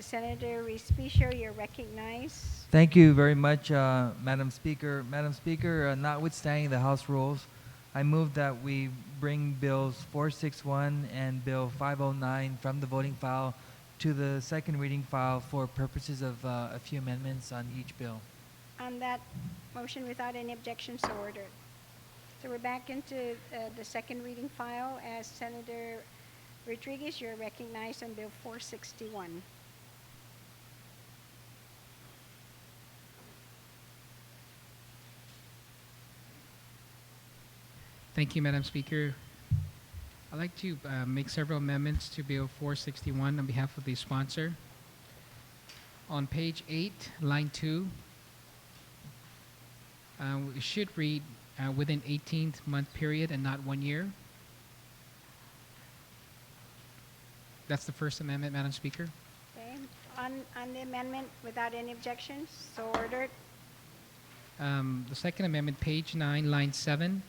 Senator Respicio, you're recognized. Thank you very much, Madam Speaker. Madam Speaker, notwithstanding the House rules, I move that we bring Bills 461 and Bill 509 from the voting file to the second reading file for purposes of a few amendments on each bill. On that motion, without any objection, so ordered. So we're back into the second reading file. As Senator Rodriguez, you're recognized on Bill 461. Thank you, Madam Speaker. I'd like to make several amendments to Bill 461 on behalf of the sponsor. On page 8, line 2, it should read within 18th-month period and not 1 year. That's the first amendment, Madam Speaker. Okay. On the amendment, without any objections, so ordered. The second amendment, page 9, line 7.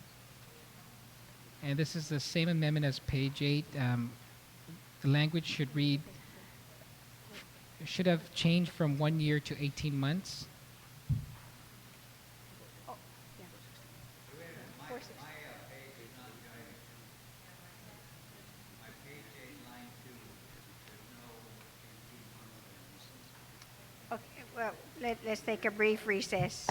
And this is the same amendment as page 8. The language should read, should have changed from 1 year to 18 months. Oh, yeah. 460. Okay, well, let's take a brief recess.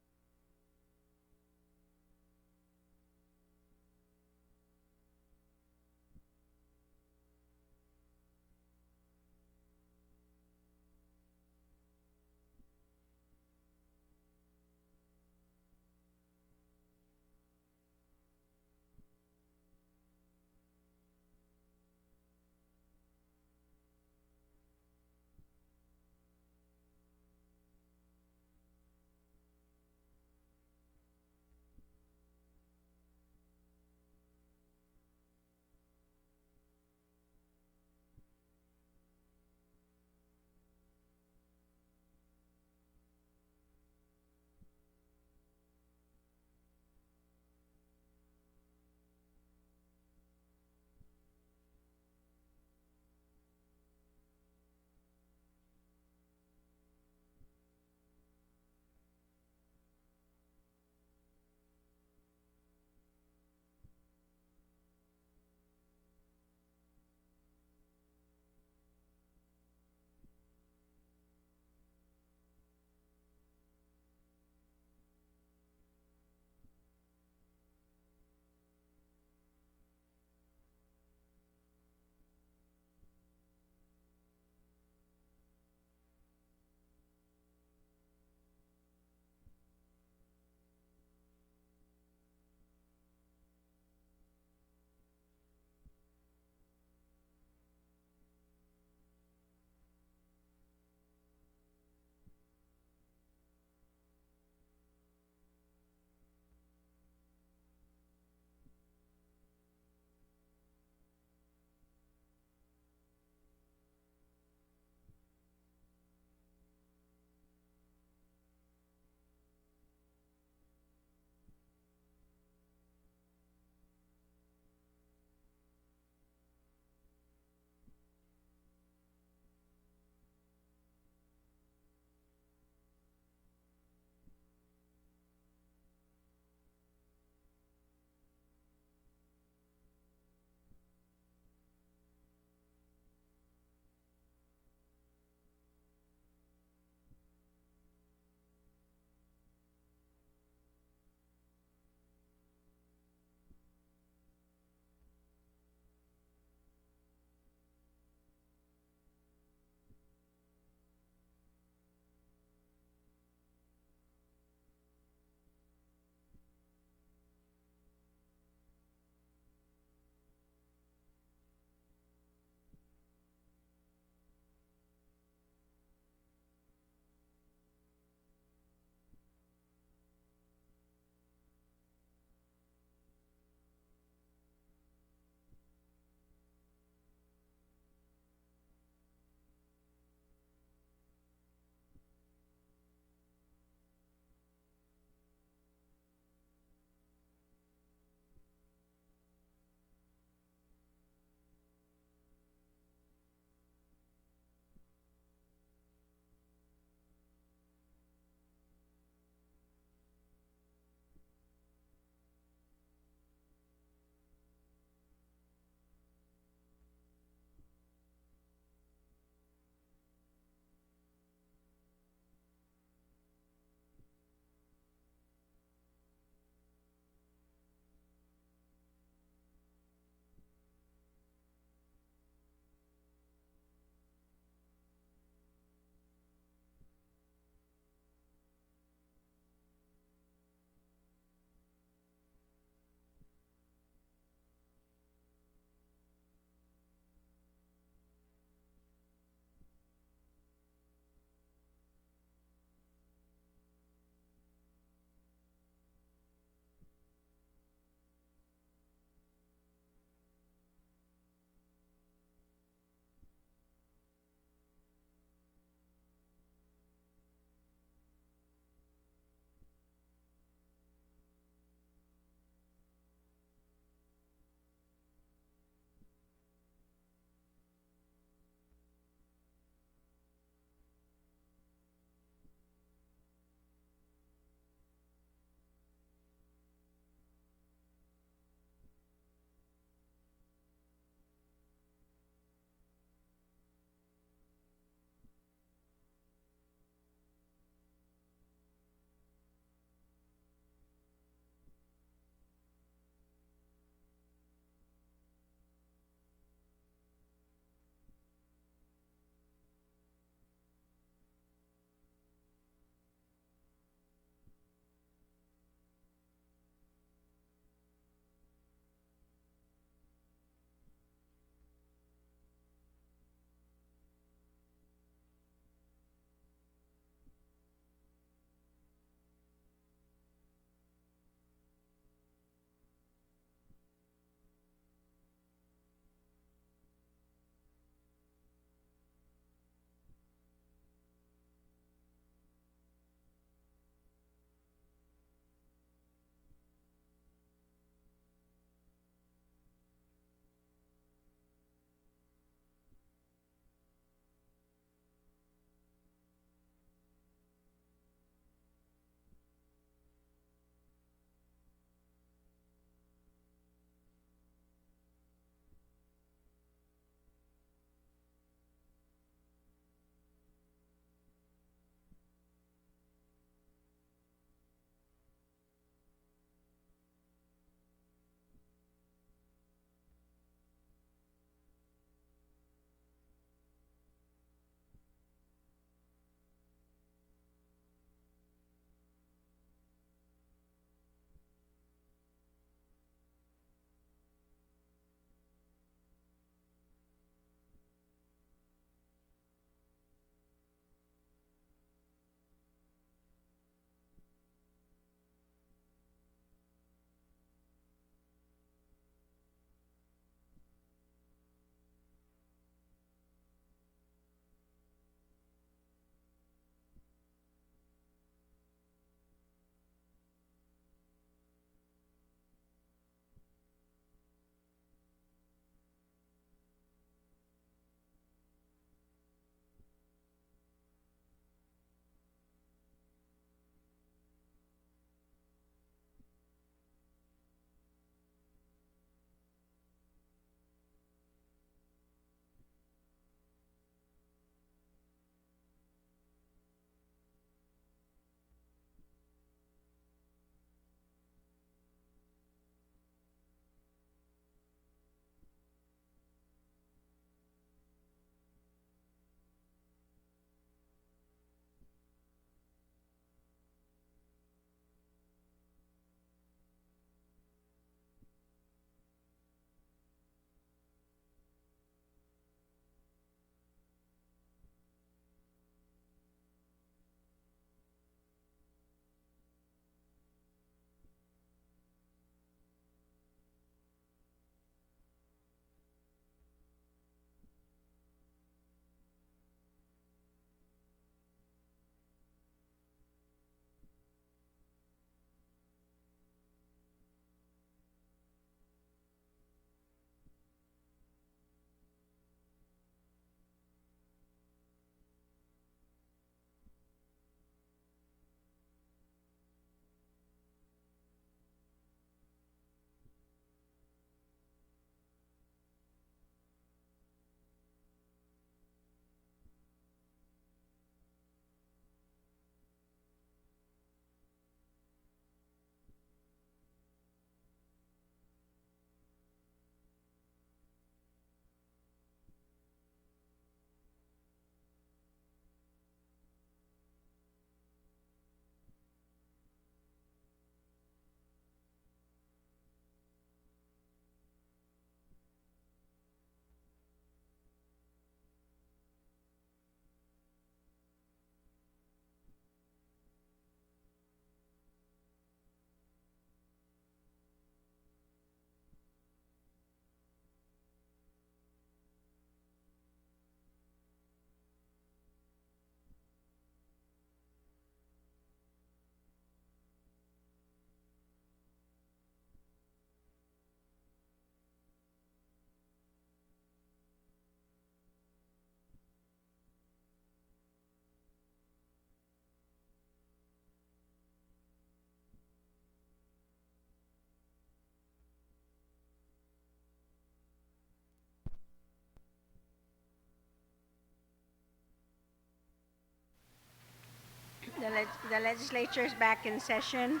the legislature is back in session.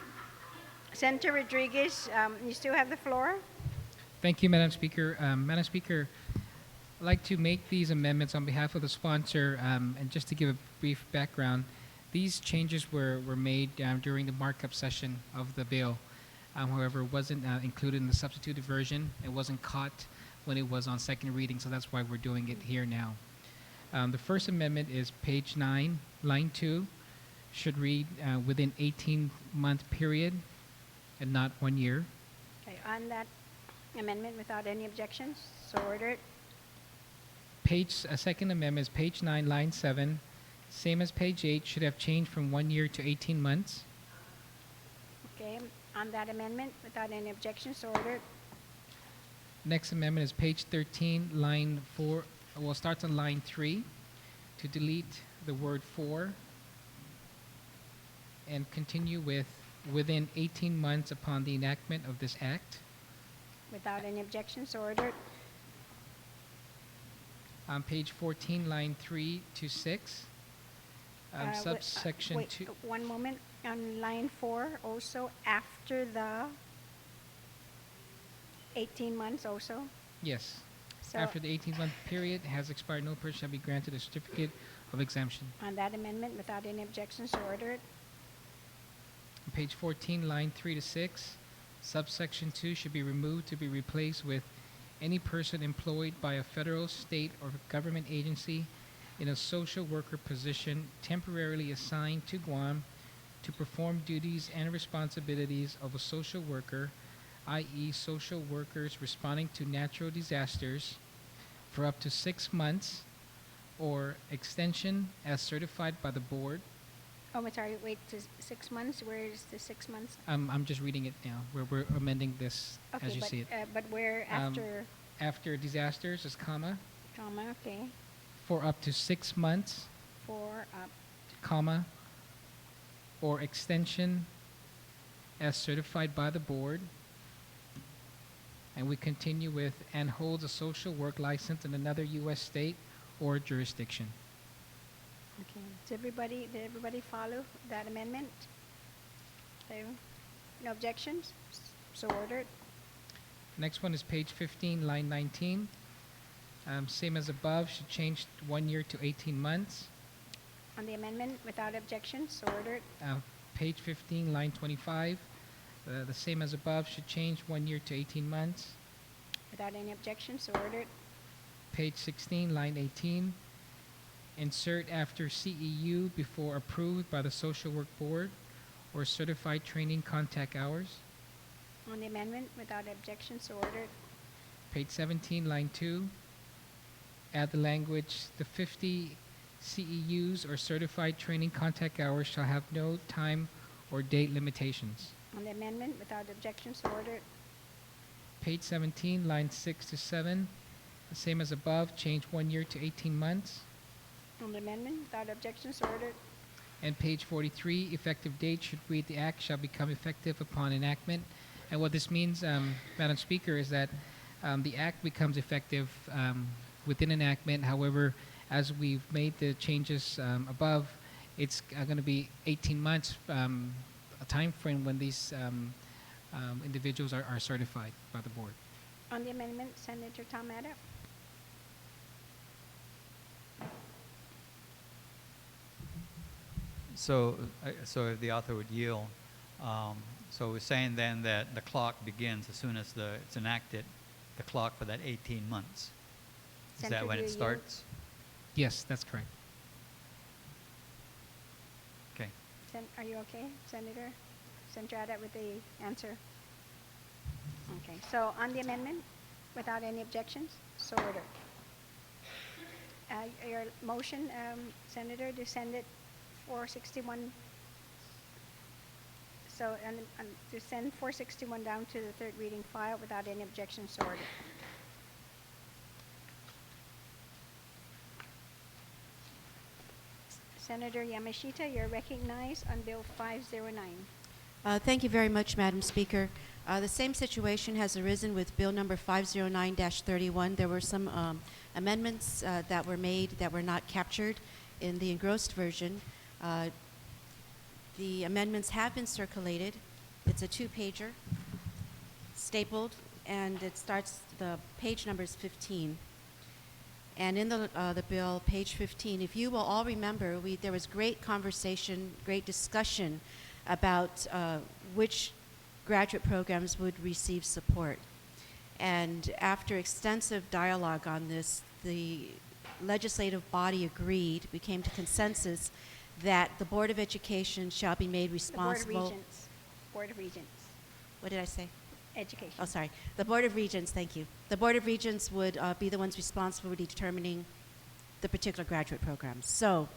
Senator Rodriguez, you still have the floor. Thank you, Madam Speaker. Madam Speaker, I'd like to make these amendments on behalf of the sponsor, and just to give a brief background, these changes were made during the markup session of the bill. However, it wasn't included in the substituted version. It wasn't caught when it was on second reading, so that's why we're doing it here now. The first amendment is page 9, line 2, should read within 18-month period and not 1 year. Okay, on that amendment, without any objections, so ordered. Second amendment is page 9, line 7, same as page 8, should have changed from 1 year to 18 months. Okay, on that amendment, without any objections, so ordered. Next amendment is page 13, line 4, well, starts on line 3, to delete the word for and continue with within 18 months upon the enactment of this act. Without any objections, so ordered. On page 14, line 3 to 6, subsection wait, 2. One moment. On line 4, also after the 18 months also. Yes. So After the 18-month period has expired, no person shall be granted a certificate of exemption. on that amendment, without any objections, so ordered. On page 14, line 3 to 6, subsection 2 should be removed to be replaced with any person employed by a federal, state, or government agency in a social worker position temporarily assigned to Guam to perform duties and responsibilities of a social worker, i.e. social workers responding to natural disasters, for up to 6 months, or extension as certified by the board. Oh, I'm sorry, wait, 6 months? Where is the 6 months? I'm just reading it now. We're amending this Okay, as you but, see it. but where after, After disasters is comma, okay, for up to 6 months, for up, comma, or extension as certified by the board. And we continue with, and holds a social work license in another U.S. state or jurisdiction. okay. Did everybody follow that amendment? Okay. No objections? So ordered. Next one is page 15, line 19. Same as above, should change 1 year to 18 months. On the amendment, without objections, so ordered. Page 15, line 25. The same as above, should change 1 year to 18 months. Without any objections, so ordered. Page 16, line 18. Insert after CEU before approved by the Social Work Board or certified training contact hours. On the amendment, without objections, so ordered. Page 17, line 2. Add the language, the 50 CEUs or certified training contact hours shall have no time or date limitations. On the amendment, without objections, so ordered. Page 17, line 6 to 7. The same as above, change 1 year to 18 months. On the amendment, without objections, so ordered. And page 43, effective date should read, the act shall become effective upon enactment. And what this means, Madam Speaker, is that the act becomes effective within enactment. However, as we've made the changes above, it's going to be 18 months, a time frame when these individuals are certified by the board. On the amendment, Senator Tom Adams. So if the author would yield, so we're saying then that the clock begins as soon as it's enacted, the clock for that 18 months. Is Senator, that when do it you starts? Yes, that's correct. Okay. Are you okay, Senator? Senator Adams with the answer? Okay, so on the amendment, without any objections, so ordered. Your motion, Senator, to send it 461, so, and to send 461 down to the third reading file without any objections, so ordered. Senator Yamashita, you're recognized on Bill 509. Thank you very much, Madam Speaker. The same situation has arisen with Bill number 509-31. There were some amendments that were made that were not captured in the engrossed version. The amendments have been circulated. It's a two-pager, stapled, and it starts, the page number is 15. And in the bill, page 15, if you will all remember, there was great conversation, great discussion about which graduate programs would receive support. And after extensive dialogue on this, the legislative body agreed, we came to consensus that the Board of Education shall be made The responsible. Board of Regents. Board of Regents. What did I say? Education. Oh, sorry. The Board of Regents, thank you. The Board of Regents would be the ones responsible for determining the particular graduate programs. So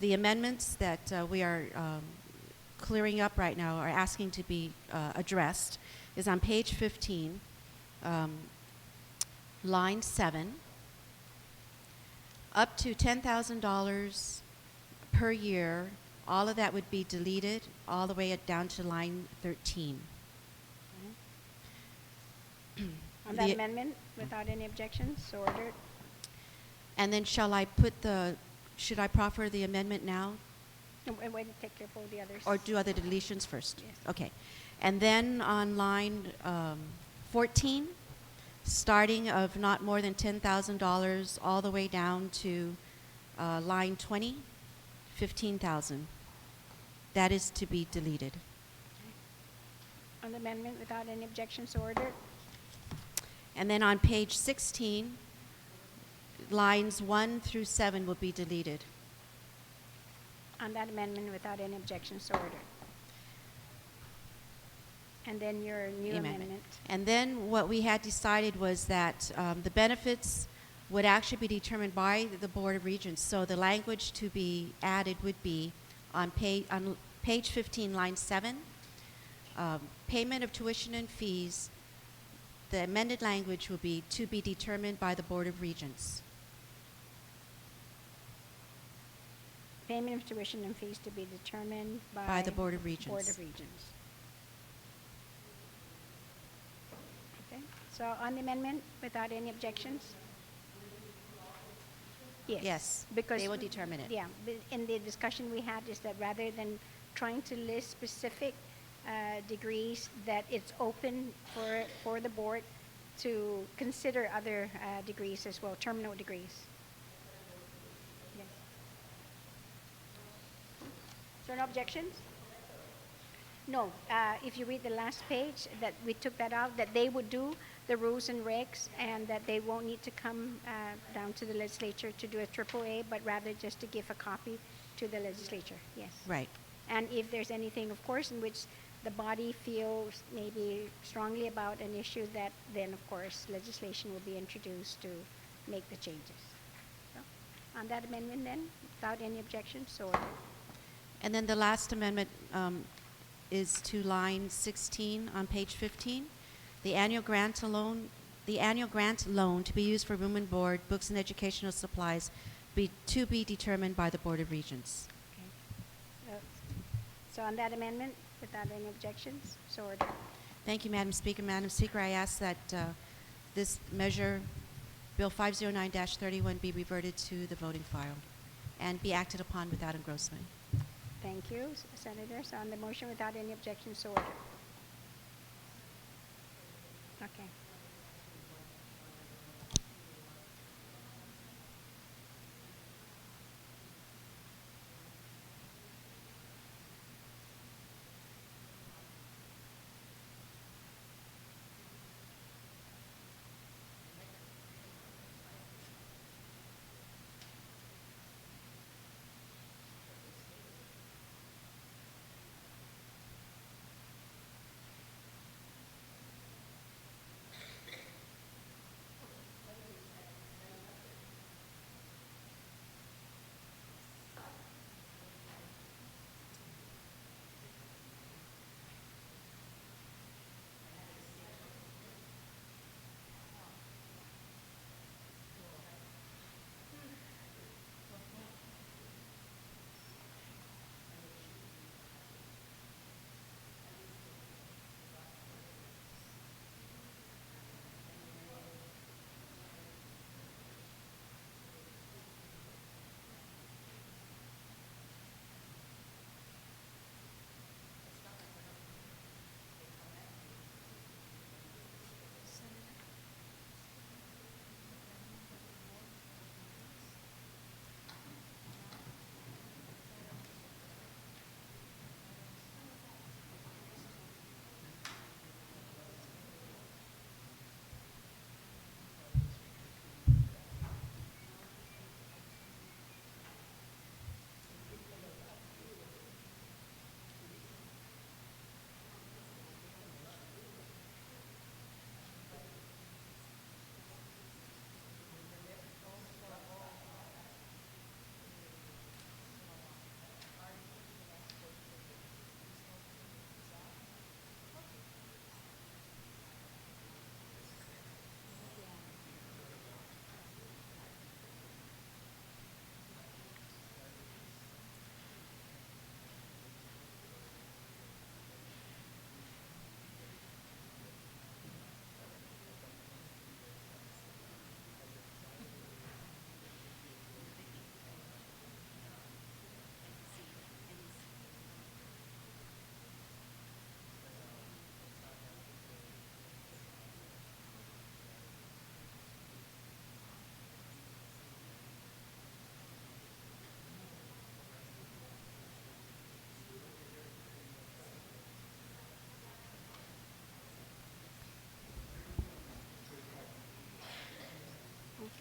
the amendments that we are clearing up right now, are asking to be addressed, is on page 15, line 7, up to $10,000 per year. All of that would be deleted all the way down to line 13. On that The- amendment, without any objections, so ordered. And then should I proffer the amendment now, No, wait to take care of all the others. or do other deletions first? Yes. Okay. And then on line 14, starting of not more than $10,000 all the way down to line 20, 15,000. That is to be deleted. On the amendment, without any objections, so ordered. And then on page 16, lines 1 through 7 will be deleted. On that amendment, without any objections, so ordered. And then your new The amendment. And then what we had decided was that the benefits would actually be determined by the Board of Regents. So the language to be added would be on page 15, line 7, payment of tuition and fees. The amended language will be to be determined by the Board of Regents. Payment of tuition and fees to be determined by. By the Board of Regents. Board of Regents. Okay, so on the amendment, without any objections? Yes. Yes, Because. they will determine it. Yeah, in the discussion we had is that rather than trying to list specific degrees, that it's open for the board to consider other degrees as well, terminal degrees. Yes. So no objections? No, if you read the last page, that we took that out, that they would do the rules and regs, and that they won't need to come down to the legislature to do a AAA, but rather just to give a copy to the legislature, yes. Right. And if there's anything, of course, in which the body feels maybe strongly about an issue, that then, of course, legislation will be introduced to make the changes. So, on that amendment then, without any objections, so ordered. And then the last amendment is to line 16 on page 15. The annual grant loan to be used for room and board, books and educational supplies to be determined by the Board of Regents. Okay. So on that amendment, without any objections, so ordered. Thank you, Madam Speaker. Madam Speaker, I ask that this measure, Bill 509-31, be reverted to the voting file and be acted upon without engrossment. Thank you, Senator. So on the motion, without any objections, so ordered. Okay.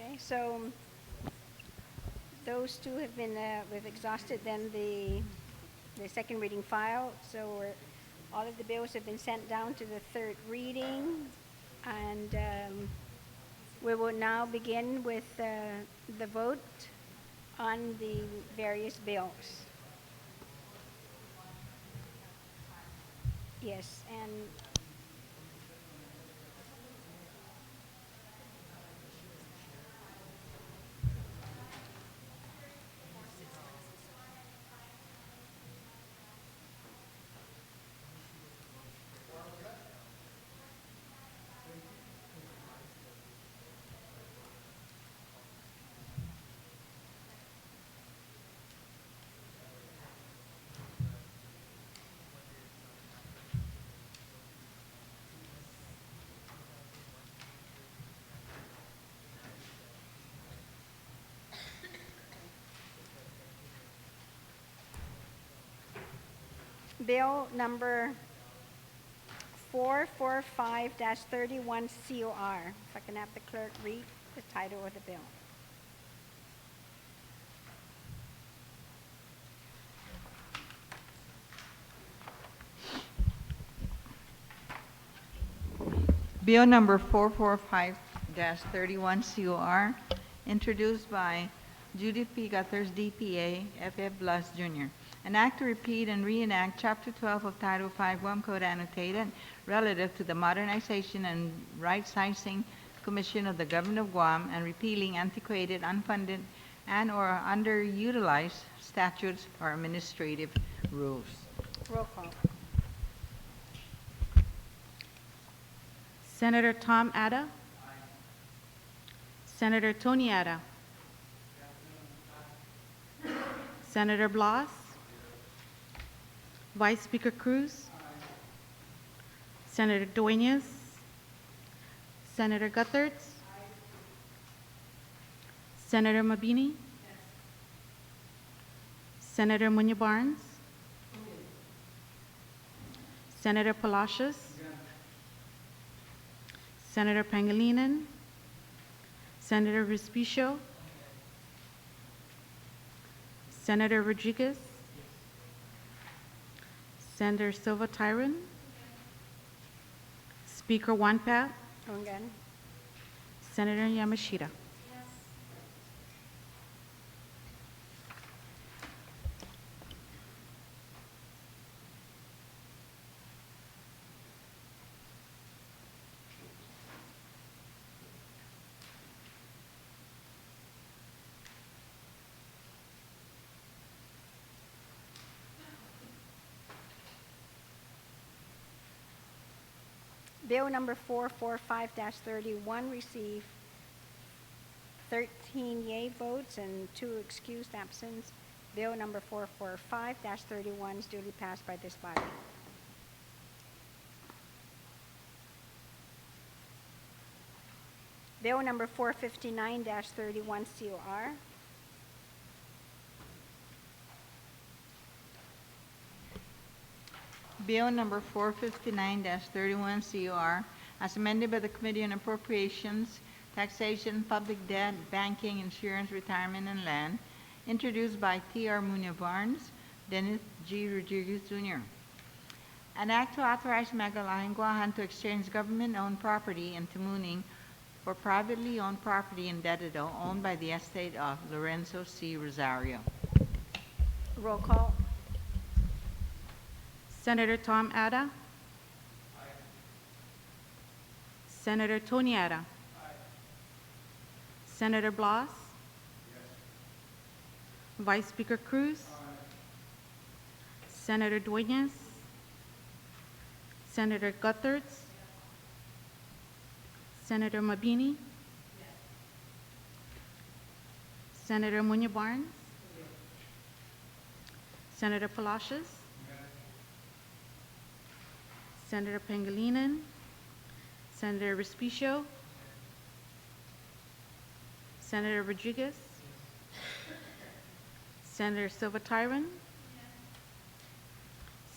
Okay, so those two have been, we've exhausted then the second reading file. So all of the bills have been sent down to the third reading. And we will now begin with the vote on the various bills. Yes, and bill number 445-31 COR. If I can have the clerk read the title of the bill. Bill number 445-31 COR, introduced by Judith P. Guthers, DPA, FF Blas Jr. An act to repeat and reenact Chapter 12 of Title 5 Guam Code annotated relative to the modernization and right-sizing Commission of the Government of Guam and repealing antiquated, unfunded, and/or underutilized statutes or administrative rules. Roll call. Senator Tom Ada. Senator Tony Ada. Senator Blas. Vice Speaker Cruz. Senator Dueñas. Senator Gutherts. Senator Mabini. Senator Munya Barnes. Senator Palacios. Senator Pangilinan. Senator Respicio. Senator Rodriguez. Senator Silva Tyron. Speaker Wanpat. Ongan. Senator Yamashita. Bill number 445-31 received 13 yea votes and 2 excused absence. Bill number 445-31 is duly passed by this body. Bill number 459-31 COR. Bill number 459-31 COR, as amended by the Committee on Appropriations, Taxation, Public Debt, Banking, Insurance, Retirement, and Land, introduced by T.R. Munya Barnes, Dennis G. Rodriguez, Jr. An act to authorize Magalahan Guahan to exchange government-owned property in Tamuning for privately owned property in Dededo owned by the estate of Lorenzo C. Rosario. Roll call. Senator Tom Ada. Senator Tony Ada. Senator Blas. Vice Speaker Cruz. Senator Dueñas. Senator Gutherts. Senator Mabini. Senator Munya Barnes. Senator Palacios. Senator Pangilinan. Senator Respicio. Senator Rodriguez. Senator Silva Tyron.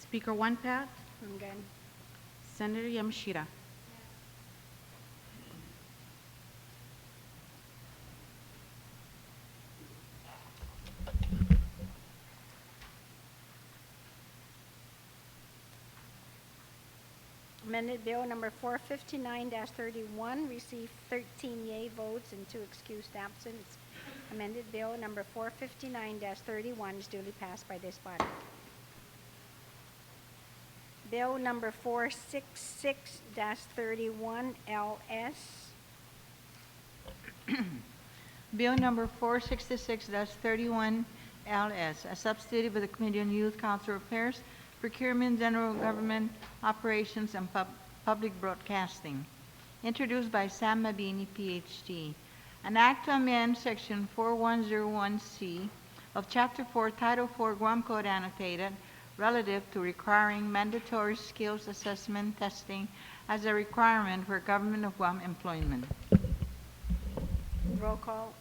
Speaker Wanpat. Ongan. Senator Yamashita. Amended Bill number 459-31 received 13 yea votes and 2 excused absence. Amended Bill number 459-31 is duly passed by this body. Bill number 466-31 LS. Bill number 466-31 LS, a substitute for the Committee on Youth, Council Affairs, Procurement, General Government Operations, and Public Broadcasting. Introduced by Sam Mabini, PhD. An act to amend Section 4101C of Chapter 4, Title 4, Guam Code Annotated, relative to requiring mandatory skills assessment testing as a requirement for Government of Guam employment. Roll call.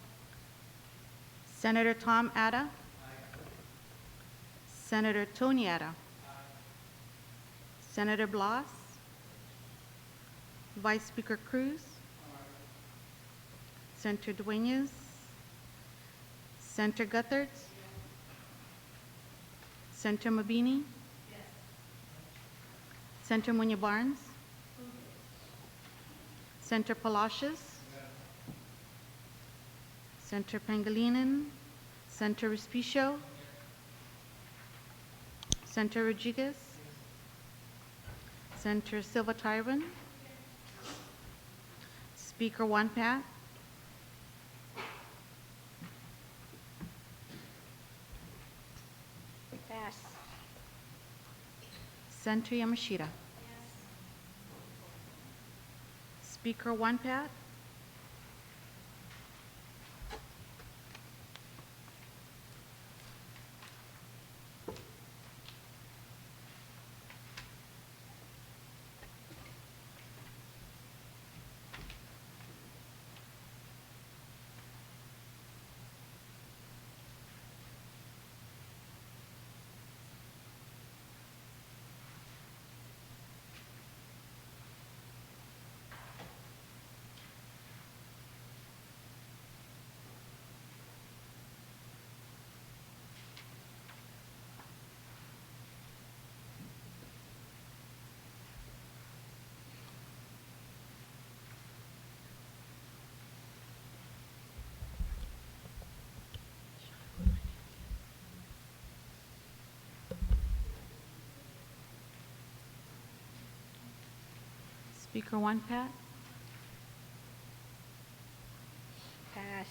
Senator Tom Ada. Senator Tony Ada. Senator Blas. Vice Speaker Cruz. Senator Dueñas. Senator Gutherts. Senator Mabini. Senator Munya Barnes. Senator Palacios. Senator Pangilinan. Senator Respicio. Senator Rodriguez. Senator Silva Tyron. Speaker Wanpat. Pass. Senator Yamashita. Speaker Wanpat. Speaker Wanpat. Pass.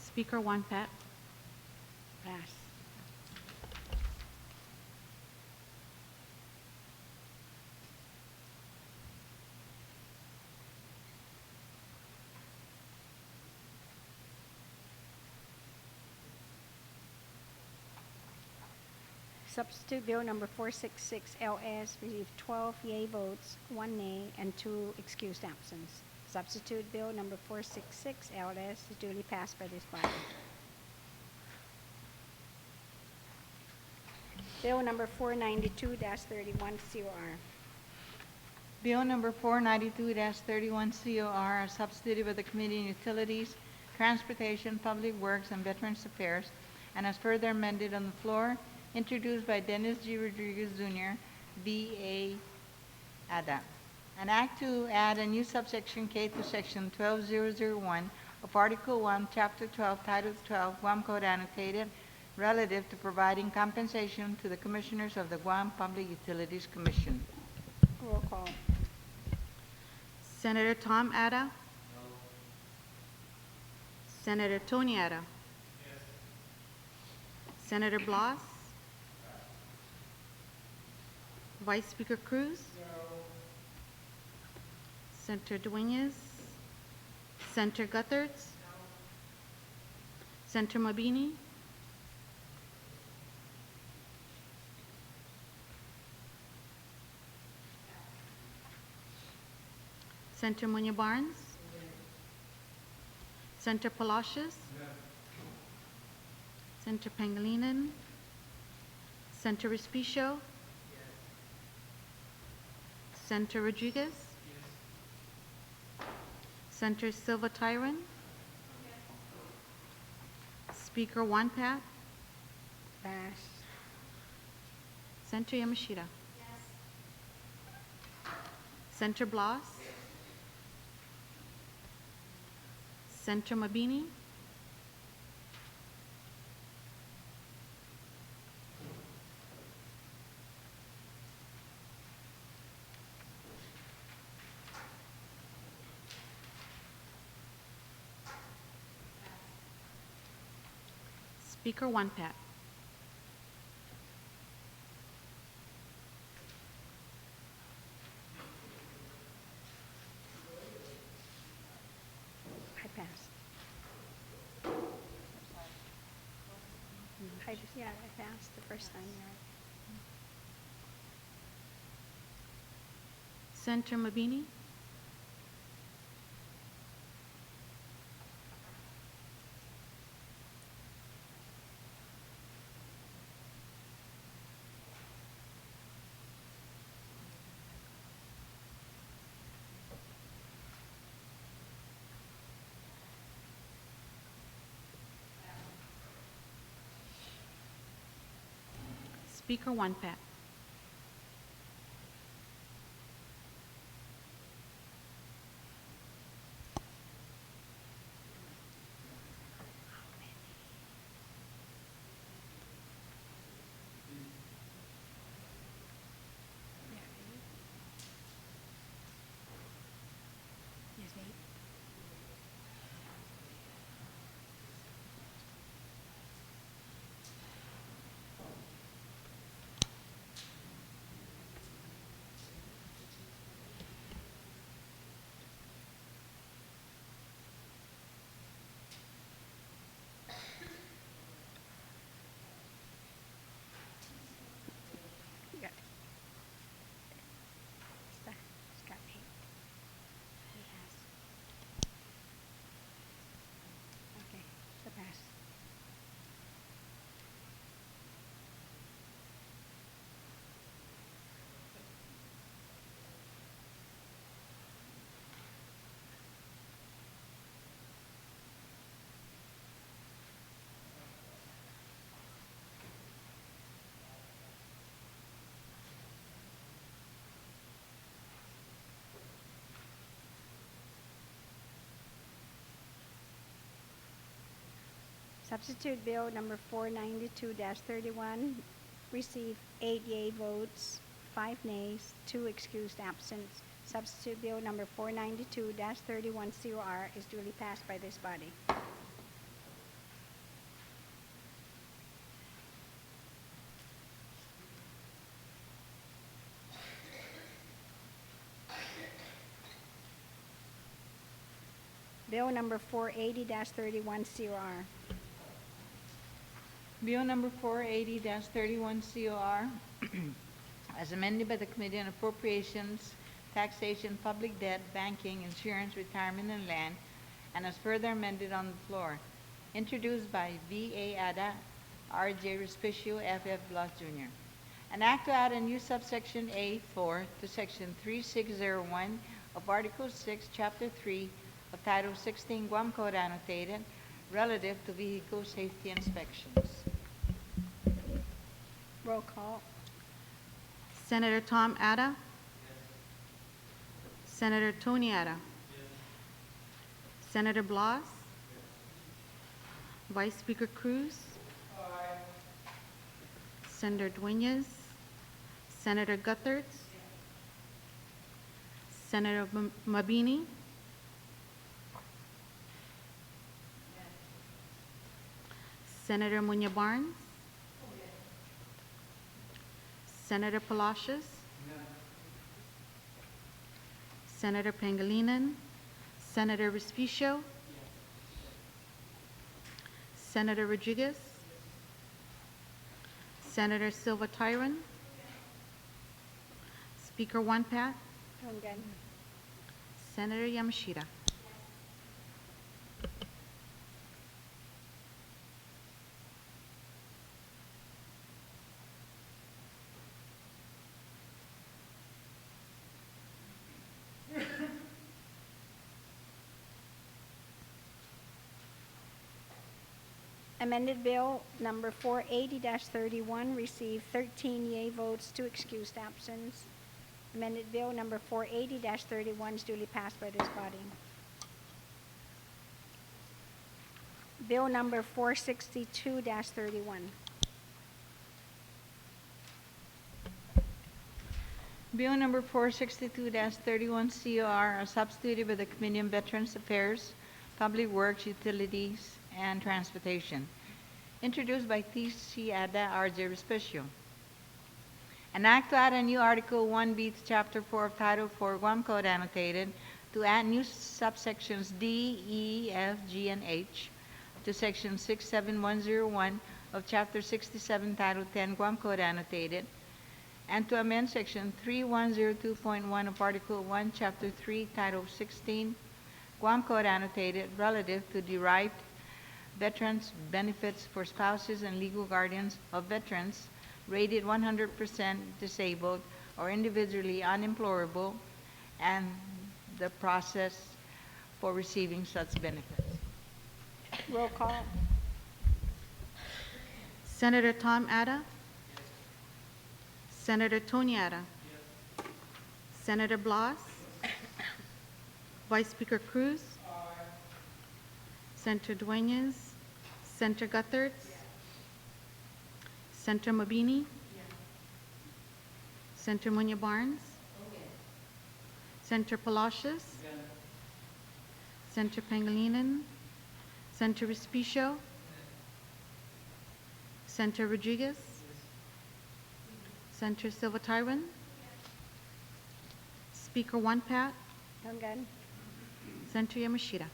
Speaker Wanpat. Pass. Substitute Bill number 466 LS received 12 yea votes, 1 nay, and 2 excused absence. Substitute Bill number 466 LS is duly passed by this body. Bill number 492-31 COR. Bill number 492-31 COR, as substituted by the Committee on Utilities, Transportation, Public Works, and Veterans Affairs, and as further amended on the floor, introduced by Dennis G. Rodriguez Jr., V.A. ADA. An act to add a new subsection K to Section 12001 of Article 1, Chapter 12, Title 12, Guam Code Annotated, relative to providing compensation to the Commissioners of the Guam Public Utilities Commission. Roll call. Senator Tom Ada. Senator Tony Ada. Senator Blas. Vice Speaker Cruz. Senator Dueñas, Senator Guthertz, Senator Mabini, Senator Munya Barnes, Senator Palacios, Senator Pangilinan, Senator Respicio, Senator Rodriguez, Senator Silva Tyron, Speaker Wanpat, Pass. Senator Yamashita, Senator Blas, Senator Mabini, Speaker Wanpat. I passed. Yeah, I passed the first time, you're right. Senator Mabini, Speaker Wanpat. Yeah, eight. Yes, eight. You got it. It's got eight. It has. Okay, the pass. Substitute Bill number 492-31 received 8 yea votes, 5 nays, 2 excused absence. Substitute Bill number 492-31 COR is duly passed by this body. Bill number 480-31 COR. Bill number 480-31 COR, as amended by the Committee on Appropriations, Taxation, Public Debt, Banking, Insurance, Retirement, and Land, and as further amended on the floor. Introduced by V.A. Ada, R.J. Respicio, F.F. Blas Jr. An act to add a new subsection A4 to section 3601 of Article 6, Chapter 3 of Title 16 Guam Code annotated relative to vehicle safety inspections. Roll call. Senator Tom Ada, Senator Tony Ada, Senator Blas, Vice Speaker Cruz, Senator Dueñas, Senator Guthertz, Senator Mabini, Senator Munya Barnes, Senator Palacios, Senator Pangilinan, Senator Respicio, Senator Rodriguez, Senator Silva Tyron, Speaker One Pat, Hongan. Senator Yamashita. Amended Bill number 480-31 received 13 yea votes, 2 excused absence. Amended Bill number 480-31 is duly passed by this body. Bill number 462-31. Bill number 462-31 COR are substituted by the Committee on Veterans Affairs, Public Works, Utilities, and Transportation. Introduced by T.C. Ada R.J. Respicio. An act to add a new Article 1B to Chapter 4 of Title 4 Guam Code annotated to add new subsections D, E, F, G, and H to Section 67101 of Chapter 67 Title 10 Guam Code annotated, and to amend Section 3102.1 of Article 1, Chapter 3, Title 16 Guam Code annotated relative to derived veterans benefits for spouses and legal guardians of veterans rated 100% disabled or individually unemployable, and the process for receiving such benefits. Roll call. Senator Tom Ada, Senator Tony Ada, Senator Blas, Vice Speaker Cruz, Senator Dueñas, Senator Guthertz, Senator Mabini, Senator Munya Barnes, Senator Palacios, Senator Pangilinan, Senator Respicio, Senator Rodriguez, Senator Silva Tyron, Speaker One Pat, Hongan. Senator Yamashita.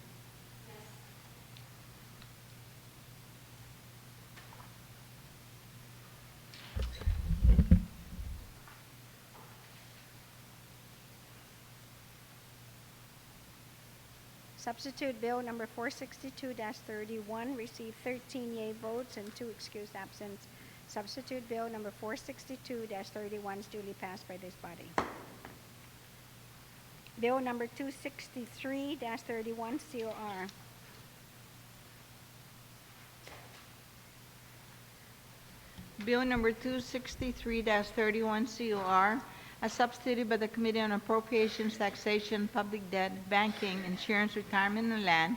Substitute Bill number 462-31 received 13 yea votes and 2 excused absence. Substitute Bill number 462-31 is duly passed by this body. Bill number 263-31 COR. Bill number 263-31 COR, as substituted by the Committee on Appropriations, Taxation, Public Debt, Banking, Insurance, Retirement, and Land,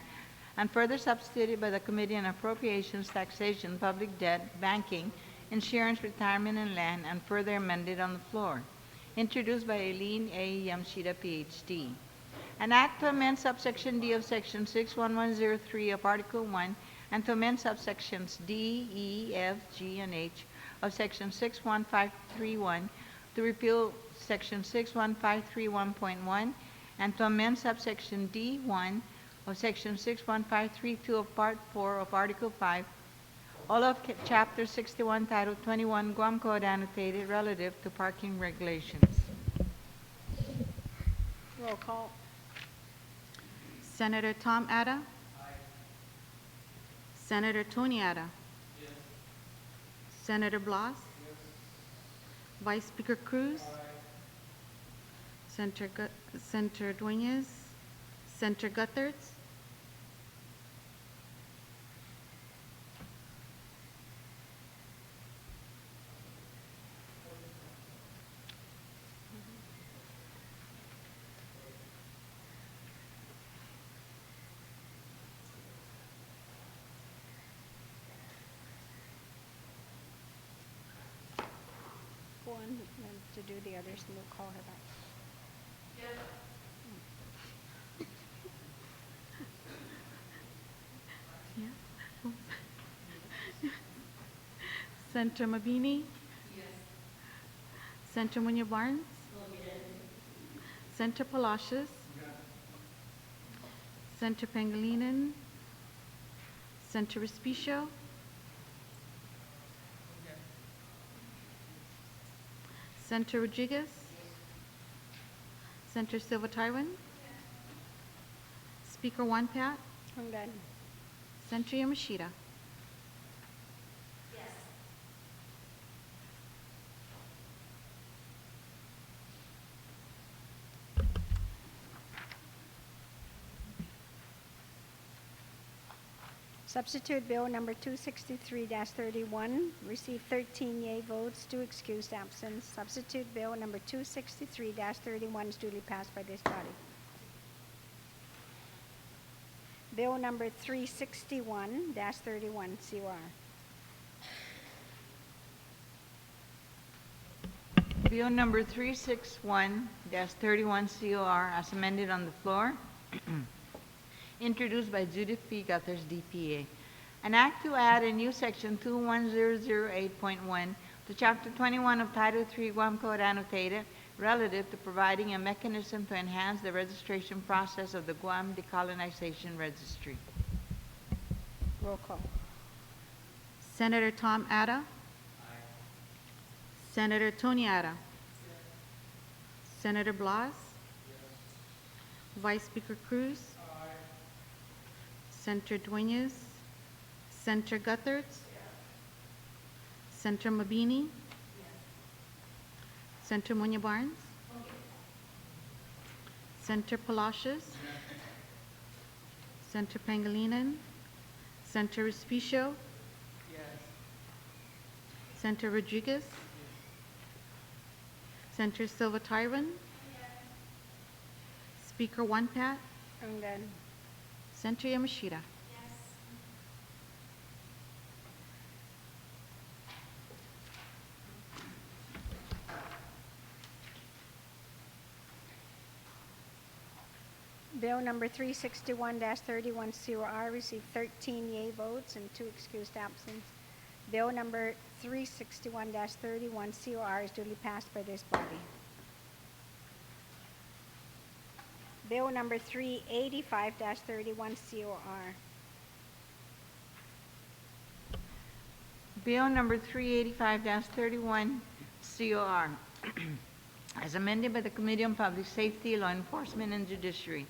and further substituted by the Committee on Appropriations, Taxation, Public Debt, Banking, Insurance, Retirement, and Land, and further amended on the floor. Introduced by Eileen A. Yamashita, Ph.D. An act to amend subsection D of Section 61103 of Article 1 and to amend subsections D, E, F, G, and H of Section 61531 to repeal Section 61531.1 and to amend subsection D1 of Section 61532 of Part 4 of Article 5, all of Chapter 61, Title 21, Guam Code annotated relative to parking regulations. Roll call. Senator Tom Ada, Senator Tony Ada, Senator Blas, Vice Speaker Cruz, Senator Dueñas, Senator Guthertz, Go on to do the others, and we'll call her back. Senator Mabini, Senator Munya Barnes, Senator Palacios, Senator Pangilinan, Senator Respicio, Senator Rodriguez, Senator Silva Tyrone, Speaker Wampat, I'm done. Senator Yamashita. Substitute Bill number 263-31 received 13 yea votes, 2 excused absence. Substitute Bill number 263-31 is duly passed by this body. Bill number 361-31, COR. Bill number 361-31 COR as amended on the floor, introduced by Judith P. Guthers, DPA. An act to add a new section 21008.1 to Chapter 21 of Title III Guam Code annotated relative to providing a mechanism to enhance the registration process of the Guam Decolonization Registry. Roll call. Senator Tom Ada. Senator Tony Ada. Senator Blas. Vice Speaker Cruz. Senator Dueñas. Senator Gutherts. Senator Mabini. Senator Munya Barnes. Senator Palacios. Senator Pangilinan. Senator Respicio. Senator Rodriguez. Senator Silva Tyrone. Speaker Wampat. I'm done. Senator Yamashita. Bill number 361-31 COR received 13 yea votes and 2 excused absence. Bill number 361-31 COR is duly passed by this body. Bill number 385-31 COR. Bill number 385-31 COR as amended by the Committee on Public Safety, Law Enforcement, and Judiciary.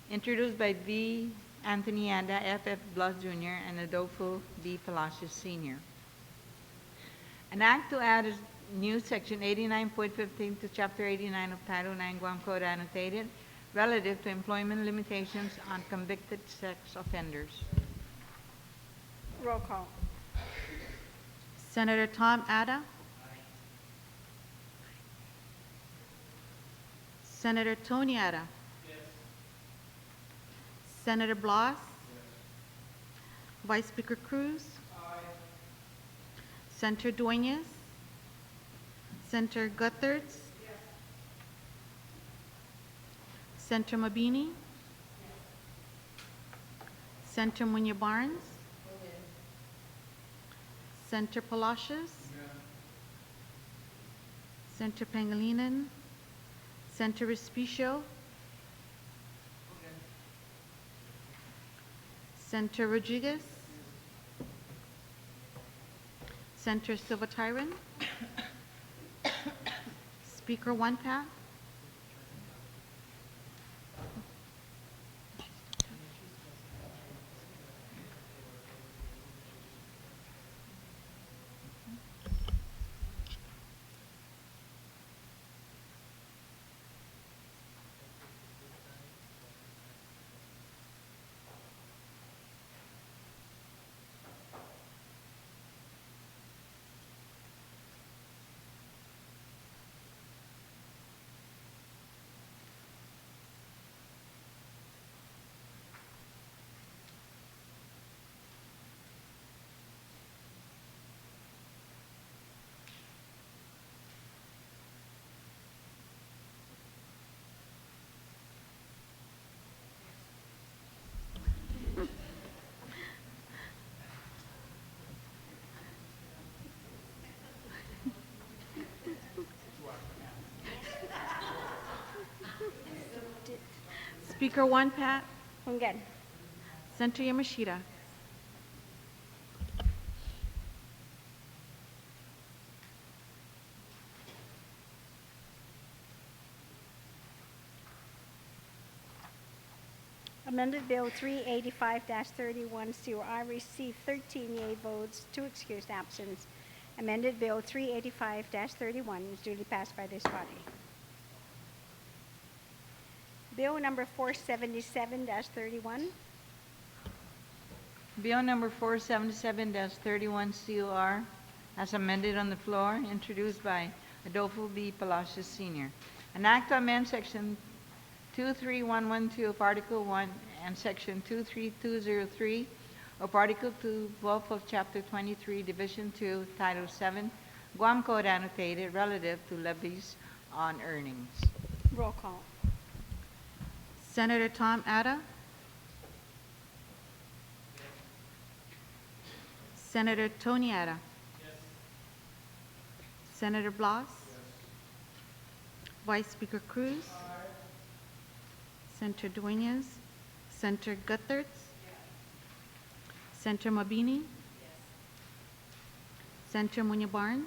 Introduced by V. Anthony Anda, F.F. Blas Jr., and Adolfo B. Palacios Sr. An act to add a new section 89.15 to Chapter 89 of Title IX Guam Code annotated relative to employment limitations on convicted sex offenders. Roll call. Senator Tom Ada. Senator Tony Ada. Senator Blas. Vice Speaker Cruz. Senator Dueñas. Senator Gutherts. Senator Mabini. Senator Munya Barnes. Senator Palacios. Senator Pangilinan. Senator Respicio. Senator Rodriguez. Senator Silva Tyrone. Speaker Wampat. Speaker One Pat, Hungan. Senator Yamashita. Amended Bill 385-31 COR received 13 yea votes, 2 excused absence. Amended Bill 385-31 is duly passed by this body. Bill number 477-31. Bill number 477-31 COR, as amended on the floor, introduced by Adolfo B. Palacios Sr. An act to amend Section 23112 of Article 1 and Section 23203 of Article 2, both of Chapter 23, Division 2, Title 7, Guam Code annotated relative to levies on earnings. Roll call. Senator Tom Atta. Senator Tony Atta. Senator Blas. Vice Speaker Cruz. Senator Dueñas. Senator Guthertz. Senator Mabini. Senator Muñoz Barnes.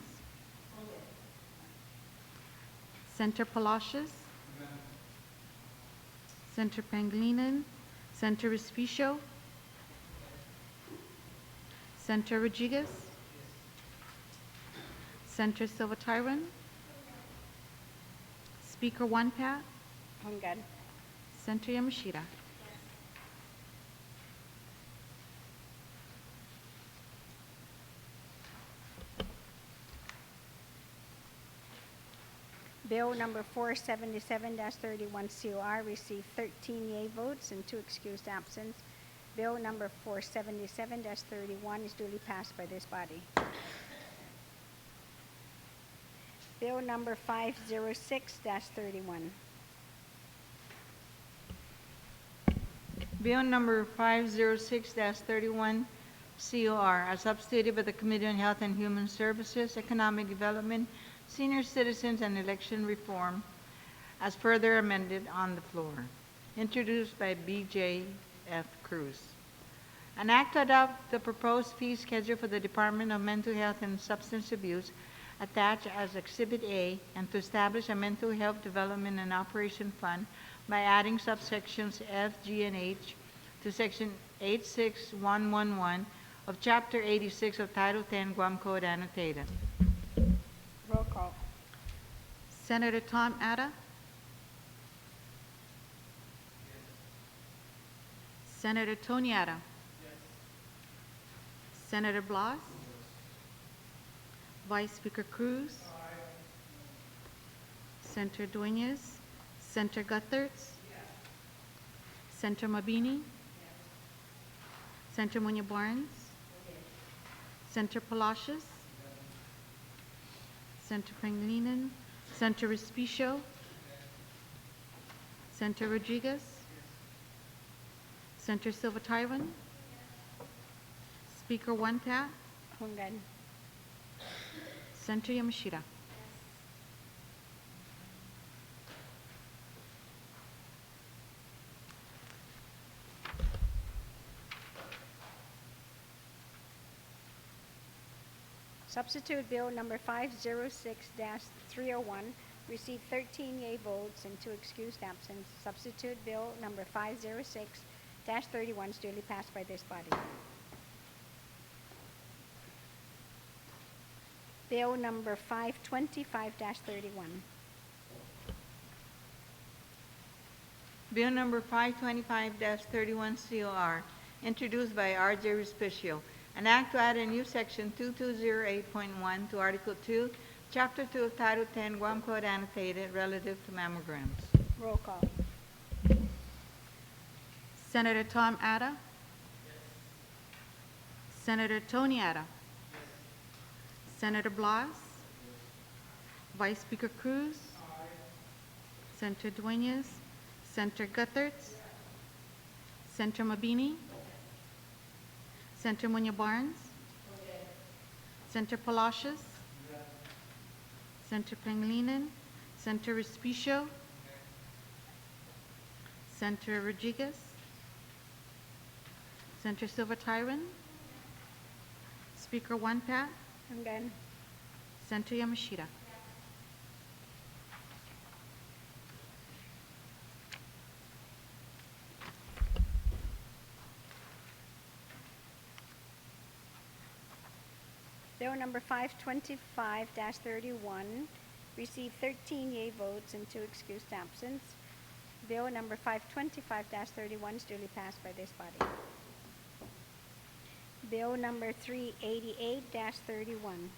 Senator Palacios. Senator Pangilinan. Senator Respicio. Senator Rodriguez. Senator Silva Tyron. Speaker One Pat. Hungan. Senator Yamashita. Bill number 477-31 COR received 13 yea votes and 2 excused absence. Bill number 477-31 is duly passed by this body. Bill number 506-31. Bill number 506-31 COR, as substituted by the Committee on Health and Human Services, Economic Development, Senior Citizens, and Election Reform, as further amended on the floor. Introduced by B.J.F. Cruz. An act to adopt the proposed fee schedule for the Department of Mental Health and Substance Abuse attached as Exhibit A, and to establish a Mental Health Development and Operation Fund by adding subsections F, G, and H to Section 86111 of Chapter 86 of Title 10 Guam Code annotated. Roll call. Senator Tom Atta. Senator Tony Atta. Senator Blas. Vice Speaker Cruz. Senator Dueñas. Senator Guthertz. Senator Mabini. Senator Muñoz Barnes. Senator Palacios. Senator Pangilinan. Senator Respicio. Senator Rodriguez. Senator Silva Tyron. Speaker One Pat. Hungan. Senator Yamashita. Substitute Bill number 506-301 received 13 yea votes and 2 excused absence. Substitute Bill number 506-31 is duly passed by this body. Bill number 525-31. Bill number 525-31 COR, introduced by R.J. Respicio. An act to add a new section 2208.1 to Article 2, Chapter 2 of Title 10 Guam Code annotated relative to mammograms. Roll call. Senator Tom Atta. Senator Tony Atta. Senator Blas. Vice Speaker Cruz. Senator Dueñas. Senator Guthertz. Senator Mabini. Senator Muñoz Barnes. Senator Palacios. Senator Pangilinan. Senator Respicio. Senator Rodriguez, Senator Silva Tyron, Speaker One Pat, I'm good. Senator Yamashita. Bill number 525-31 received 13 yea votes and 2 excused absence. Bill number 525-31 is duly passed by this body. Bill number 388-31.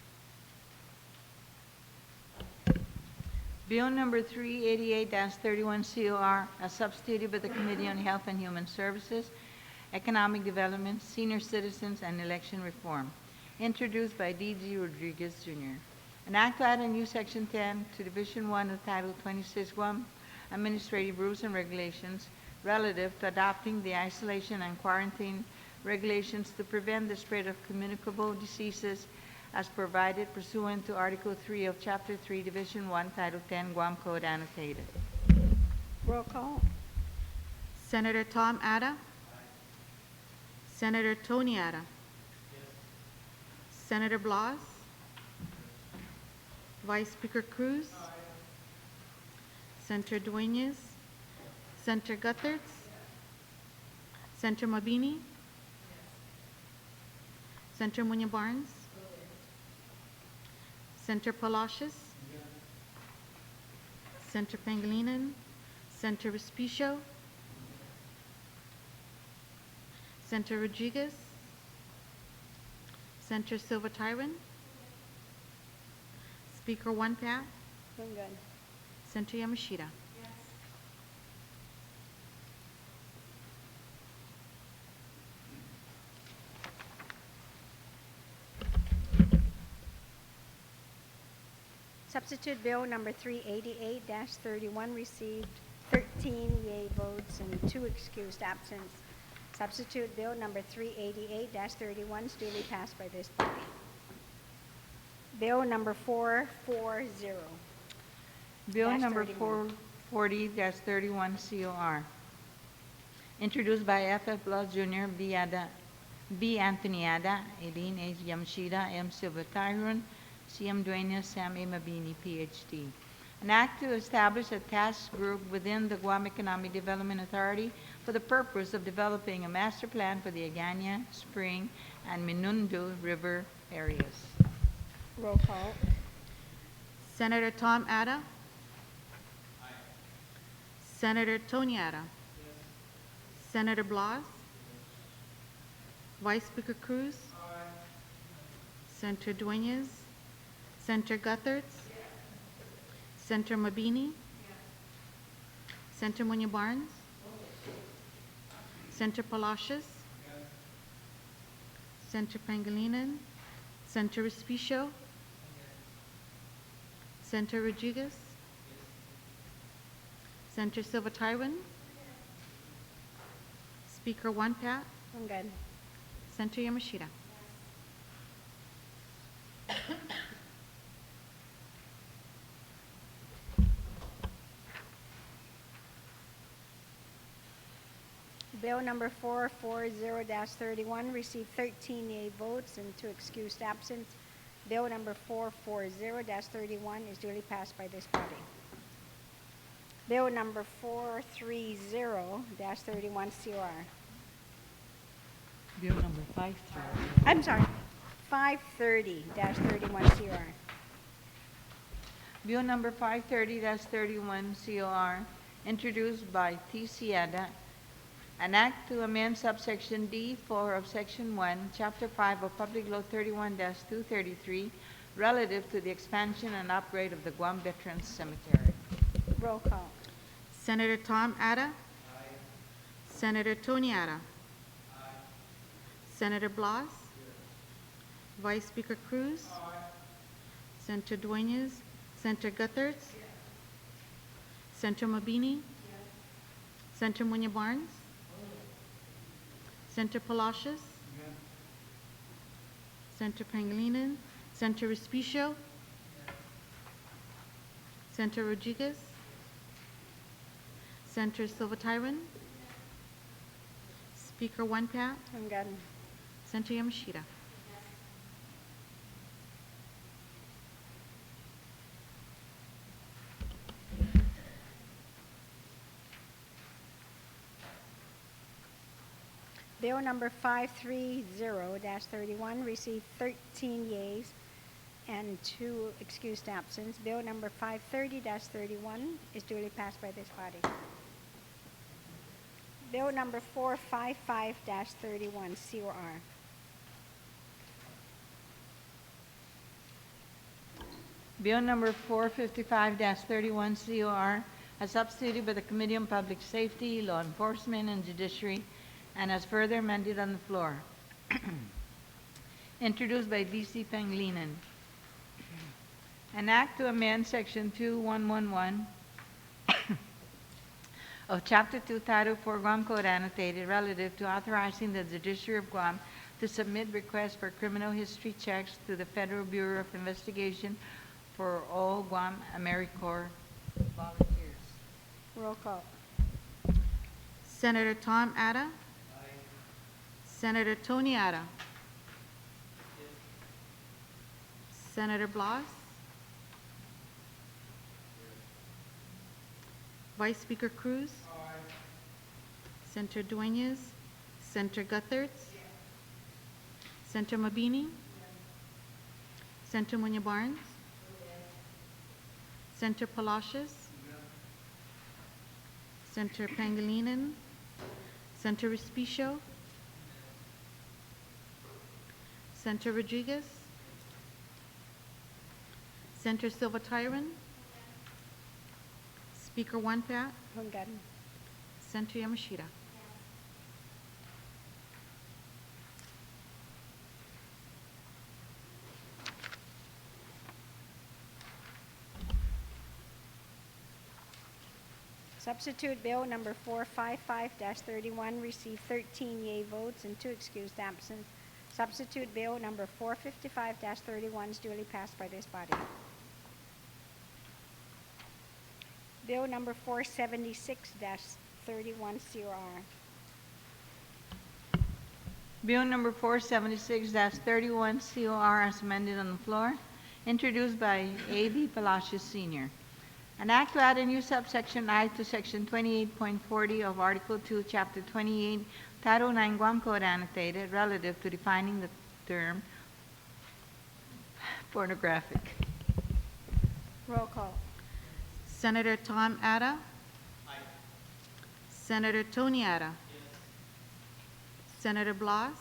Bill number 388-31 COR, as substituted by the Committee on Health and Human Services, Economic Development, Senior Citizens, and Election Reform, introduced by D.G. Rodriguez, Jr. An act to add a new Section 10 to Division 1 of Title 26 Guam Administrative Rules and Regulations relative to adopting the isolation and quarantine regulations to prevent the spread of communicable diseases as provided pursuant to Article 3 of Chapter 3, Division 1, Title 10, Guam Code annotated. Roll call. Senator Tom Ada. Senator Tony Ada. Senator Blas. Vice Speaker Cruz. Senator Dueñas. Senator Gutherts. Senator Mabini. Senator Munya Barnes. Senator Palacios. Senator Pangilinan. Senator Respicio. Senator Rodriguez. Senator Silva Tyron. Speaker One Pat. I'm good. Senator Yamashita. Substitute Bill number 388-31 received 13 yea votes and 2 excused absence. Substitute Bill number 388-31 is duly passed by this body. Bill number 440. Bill Dash number 31. 440-31 COR, introduced by F.F. Blas Jr., B. Anthony Ada, Eileen H. Yamashita, M. Silva Tyron, C.M. Dueñas, Sam A. Mabini, Ph.D. An act to establish a task group within the Guam Economic Development Authority for the purpose of developing a master plan for the Agana, Spring, and Minundu River areas. Roll call. Senator Tom Ada. Senator Tony Ada. Senator Blas. Vice Speaker Cruz. Senator Dueñas. Senator Gutherts. Senator Mabini. Senator Munya Barnes. Senator Palacios. Senator Pangilinan. Senator Respicio. Senator Rodriguez. Senator Silva Tyron. Speaker One Pat. I'm good. Senator Yamashita. Bill number 440-31 received 13 yea votes and 2 excused absence. Bill number 440-31 is duly passed by this body. Bill number 430-31 COR. Bill number 530. I'm sorry, 530-31 COR. Bill number 530-31 COR, introduced by T.C. Ada, an act to amend subsection D4 of Section 1, Chapter 5 of Public Law 31-233, relative to the expansion and upgrade of the Guam Veterans Cemetery. Roll call. Senator Tom Ada. Senator Tony Ada. Senator Blas. Vice Speaker Cruz. Senator Dueñas. Senator Gutherts. Senator Mabini. Senator Munya Barnes. Senator Palacios. Senator Pangilinan. Senator Respicio. Senator Rodriguez. Senator Silva Tyron, Speaker One Pat, Hoongan. Senator Yamashita. Bill number 530-31 received 13 yeas and 2 excused absence. Bill number 530-31 is duly passed by this body. Bill number 455-31, COR. Bill number 455-31 COR as substituted by the Committee on Public Safety, Law Enforcement, and Judiciary, and as further amended on the floor. Introduced by V.C. Pangilinan. An act to amend Section 2111 of Chapter 2, Title 4 Guam Code annotated relative to authorizing the Judiciary of Guam to submit requests for criminal history checks to the Federal Bureau of Investigation for all Guam AmeriCorps volunteers. Roll call. Senator Tom Atta. Senator Tony Atta. Senator Blas. Vice Speaker Cruz. Senator Dueñas. Senator Guthertz. Senator Mabini. Senator Munya Barnes. Senator Palacios. Senator Pangilinan. Senator Respicio. Senator Rodriguez. Senator Silva Tyron. Speaker One Pat. Hoongan. Senator Yamashita. Substitute Bill number 455-31 received 13 yea votes and 2 excused absence. Substitute Bill number 455-31 is duly passed by this body. Bill number 476-31 COR. Bill number 476-31 COR as amended on the floor, introduced by A.B. Palacios Sr. An act to add a new subsection I to Section 28.40 of Article 2, Chapter 28, Title 9 Guam Code annotated relative to defining the term pornographic. Roll call. Senator Tom Atta. Senator Tony Atta. Senator Blas.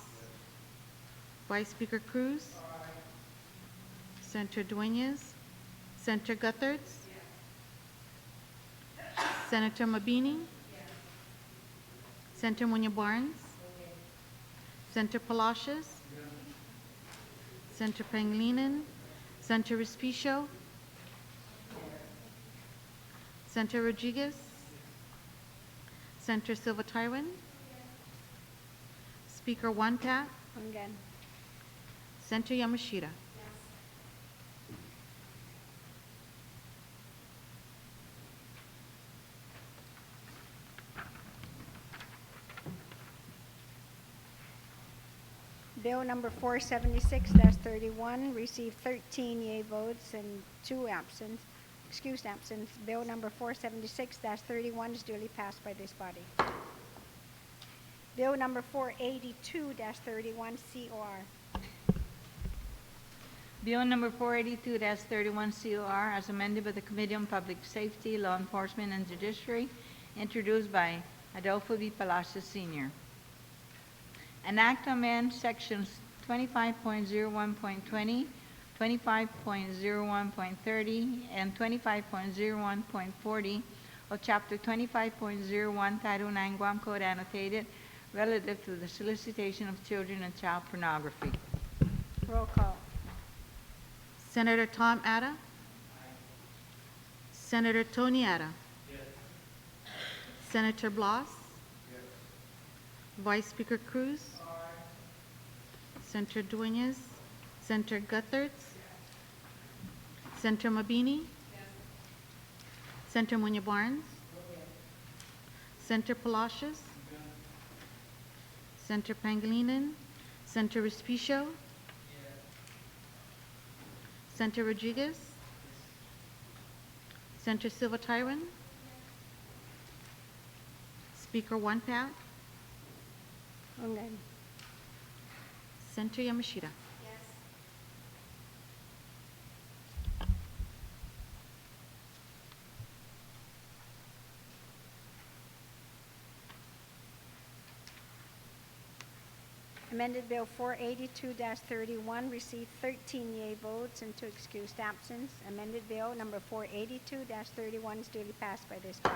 Vice Speaker Cruz. Senator Dueñas. Senator Guthertz. Senator Mabini. Senator Munya Barnes. Senator Palacios. Senator Pangilinan. Senator Respicio. Senator Rodriguez. Senator Silva Tyron. Speaker One Pat. Hoongan. Senator Yamashita. Bill number 476-31 received 13 yea votes and 2 excused absence. Bill number 476-31 is duly passed by this body. Bill number 482-31 COR. Bill number 482-31 COR as amended by the Committee on Public Safety, Law Enforcement, and Judiciary, introduced by Adolfo V. Palacios Sr. An act to amend sections 25.01.20, 25.01.30, and 25.01.40 of Chapter 25.01, Title 9 Guam Code annotated relative to the solicitation of children and child pornography. Roll call. Senator Tom Atta. Senator Tony Atta. Senator Blas. Vice Speaker Cruz. Senator Dueñas. Senator Guthertz. Senator Mabini. Senator Munya Barnes. Senator Palacios, Senator Pangilinan, Senator Respicio, Senator Rodriguez, Senator Silva Tyron, Speaker One Pat, Ongan. Senator Yamashita. Amended Bill 482-31 received 13 yea votes and 2 excused absence. Amended Bill number 482-31 is duly passed by this body.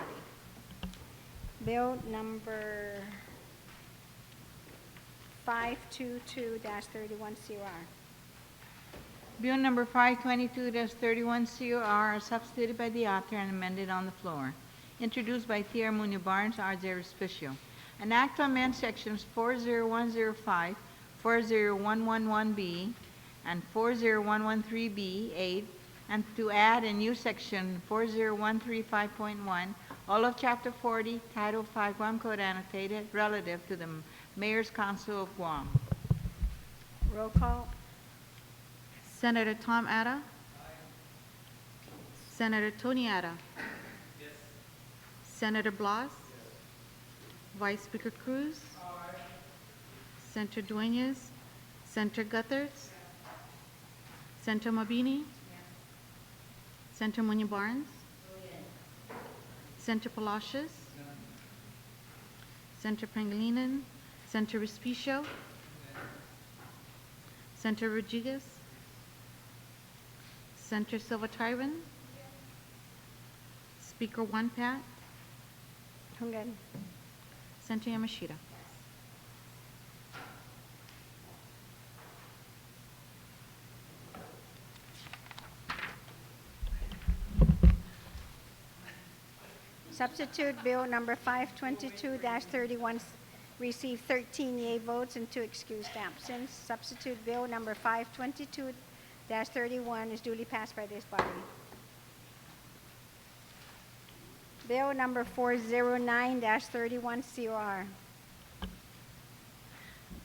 Bill number 522-31 COR. Bill number 522-31 COR are substituted by the author and amended on the floor. Introduced by Tia Munoz Barnes, R.J. Respicio. An act to amend sections 40105, 40111B, and 40113B, 8, and to add a new section 40135.1, all of Chapter 40, Title 5 Guam Code annotated relative to the Mayor's Council of Guam. Roll call. Senator Tom Atta. Senator Tony Atta. Senator Blas. Vice Speaker Cruz. Senator Dueñas. Senator Gutherts. Senator Mabini. Senator Munoz Barnes. Senator Palacios. Senator Pangilinan. Senator Respicio. Senator Rodriguez. Senator Silva Tyron. Speaker One Pat. Ongan. Senator Yamashita. Substitute Bill number 522-31 received 13 yea votes and 2 excused absence. Substitute Bill number 522-31 is duly passed by this body. Bill number 409-31 COR.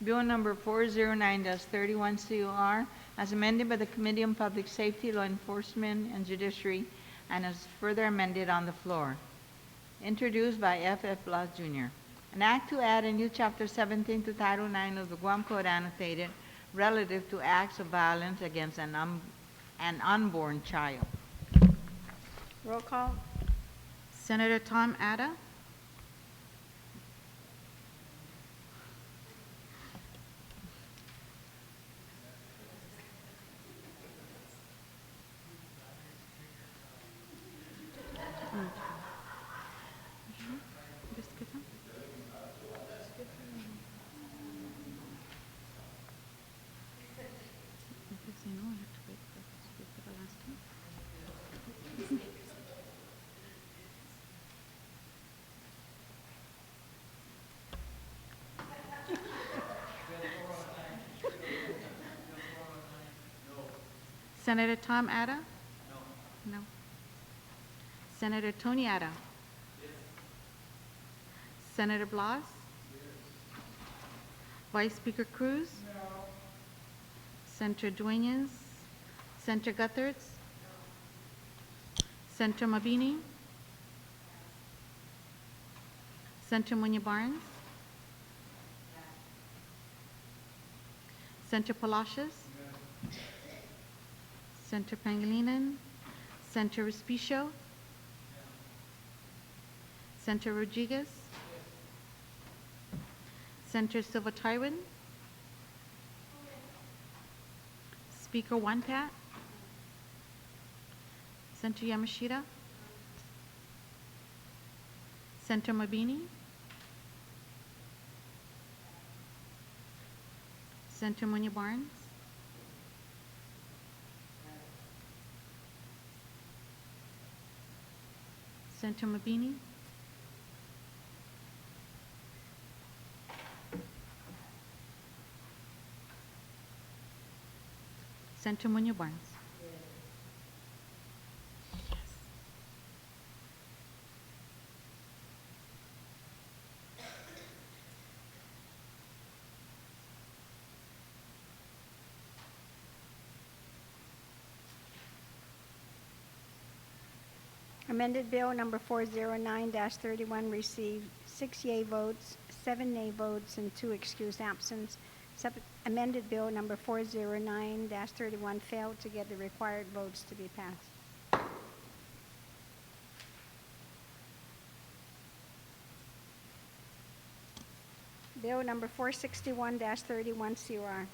Bill number 409-31 COR, as amended by the Committee on Public Safety, Law Enforcement, and Judiciary, and as further amended on the floor. Introduced by F.F. Blas Jr. An act to add a new Chapter 17 to Title 9 of the Guam Code annotated relative to acts of violence against an unborn child. Roll call. Senator Tom Atta. Senator Tom Atta? No. Senator Tony Atta? Senator Blas? Vice Speaker Cruz? Senator Dueñas? Senator Gutherts? Senator Mabini? Senator Munoz Barnes? Senator Palacios? Senator Pangilinan? Senator Respicio? Senator Rodriguez? Senator Silva Tyron? Speaker One Pat? Senator Yamashita? Senator Mabini? Senator Munoz Barnes? Senator Mabini? Senator Munoz Barnes? Amended Bill number 409-31 received 6 yea votes, 7 nay votes, and 2 excused absence. Amended Bill number 409-31 failed to get the required votes to be passed. Bill number 461-31 COR.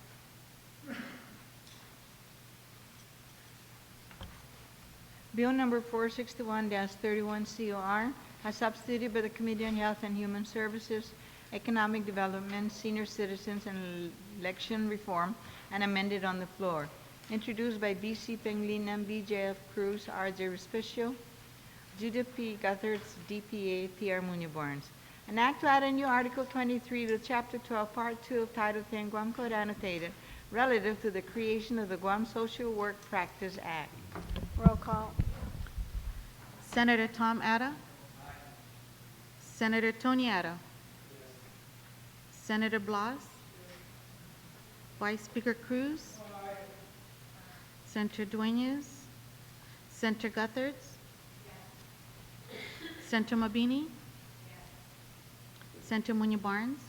Bill number 461-31 COR, as substituted by the Committee on Health and Human Services, Economic Development, Senior Citizens, and Election Reform, and amended on the floor. Introduced by B.C. Pangilinan, B.J.F. Cruz, R.J. Respicio, Judith P. Guthertz, D.P.A., P.R. Muñoz-Barnes. An act to add a new Article 23 to Chapter 12, Part 2 of Title 10 Guam Code Annotated, relative to the creation of the Guam Social Work Practice Act. Roll call. Senator Tom Atta. Senator Tony Atta. Senator Blas. Vice Speaker Cruz. Senator Dueñas. Senator Guthertz. Senator Mabini. Senator Muñoz-Barnes.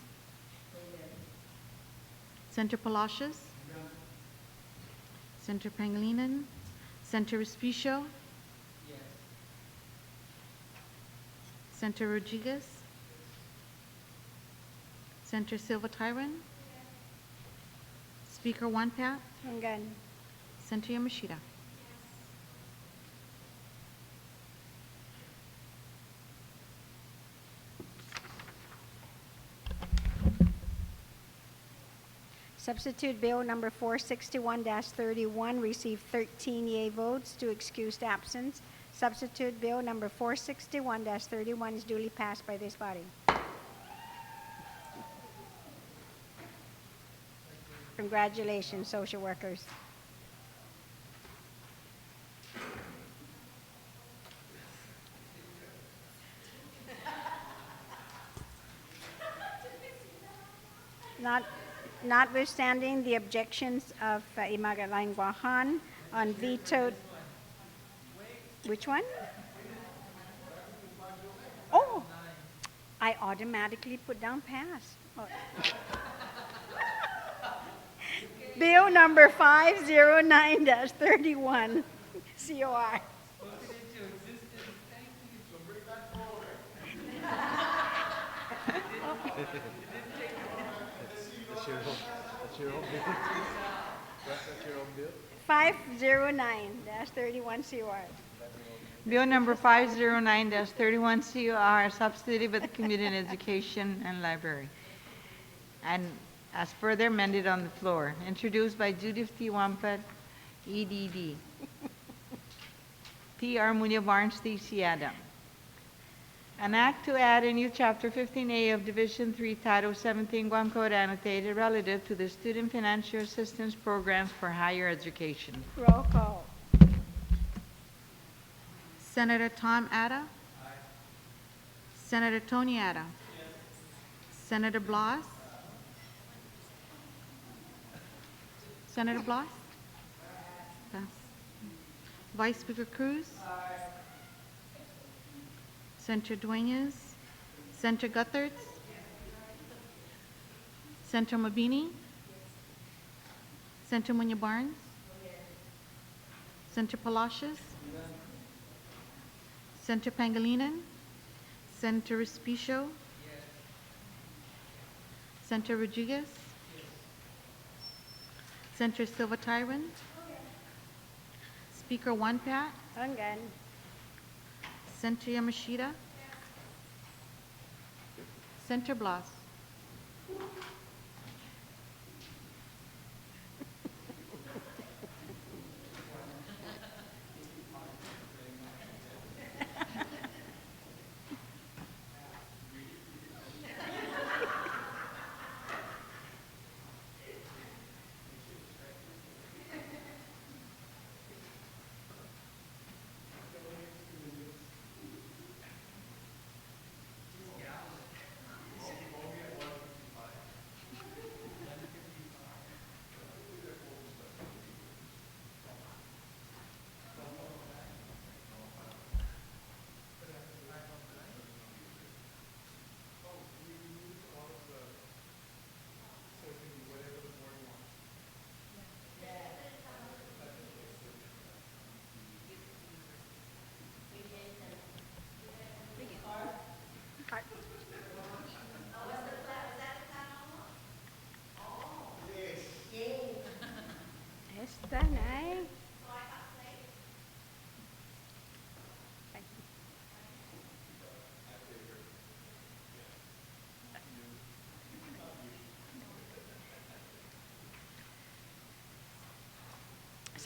Senator Palacios. Senator Pangilinan. Senator Respicio. Senator Rodriguez. Senator Silva Tyron. Speaker Wanpat. Hanggan. Senator Yamashita. Substitute Bill number 461-31 received 13 yea votes, 2 excused absence. Substitute Bill number 461-31 is duly passed by this body. Congratulations, social workers. Notwithstanding the objections of Imagalang Guahan on vetoed. Which one? Oh, I automatically put down pass. Oh. Bill number 509-31, COR. That's your own bill. That's your own bill. 509-31 COR. Bill number 509-31 COR, substituted by the Committee on Education and Library, and as further amended on the floor. Introduced by Judith T. Wampat, EDD. P.R. Muñoz-Barnes, T.C. Adam. An act to add a new Chapter 15A of Division 3, Title 17 Guam Code Annotated, relative to the Student Financial Assistance Programs for Higher Education. Roll call. Senator Tom Atta. Senator Tony Atta. Senator Blas. Senator Blas. Pass. Vice Speaker Cruz. Senator Dueñas. Senator Guthertz. Senator Mabini. Senator Muñoz-Barnes. Senator Palacios. Senator Pangilinan. Senator Respicio. Senator Rodriguez. Senator Silva Tyron. Speaker Wanpat. Hanggan. Senator Yamashita. Senator Blas.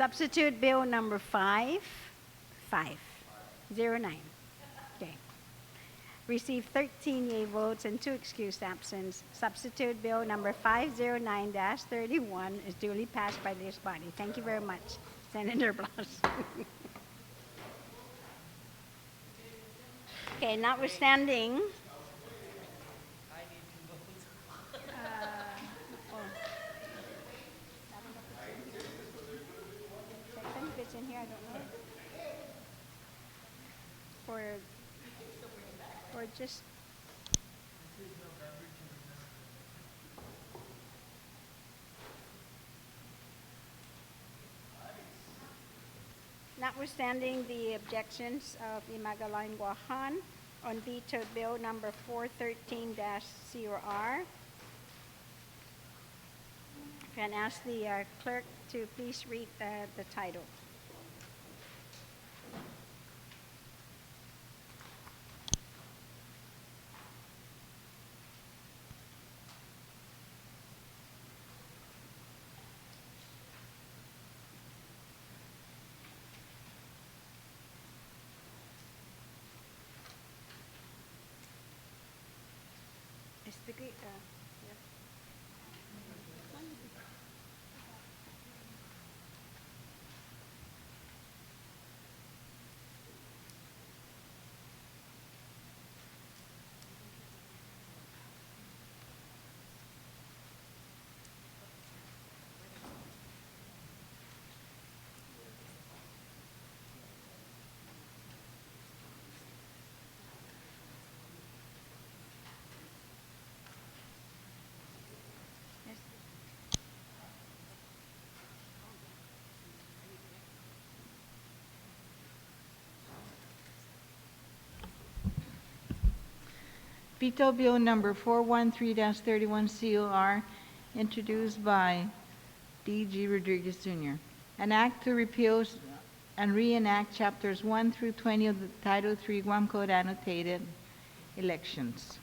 Substitute Bill number 509. Okay. Received 13 yea votes and 2 excused absence. Substitute Bill number 509-31 is duly passed by this body. Thank you very much, Senator Blas. Okay, notwithstanding. Second, if it's in here, I don't know. Or just. Notwithstanding the objections of Imagalan Guahan on vetoed bill number 413-COR, can ask the clerk to please read the title. Is the great, yeah. Yes. Veto Bill number 413-31 COR, introduced by D.G. Rodriguez Jr. An act to repeal and reenact chapters 1 through 20 of the Title III Guam Code annotated elections.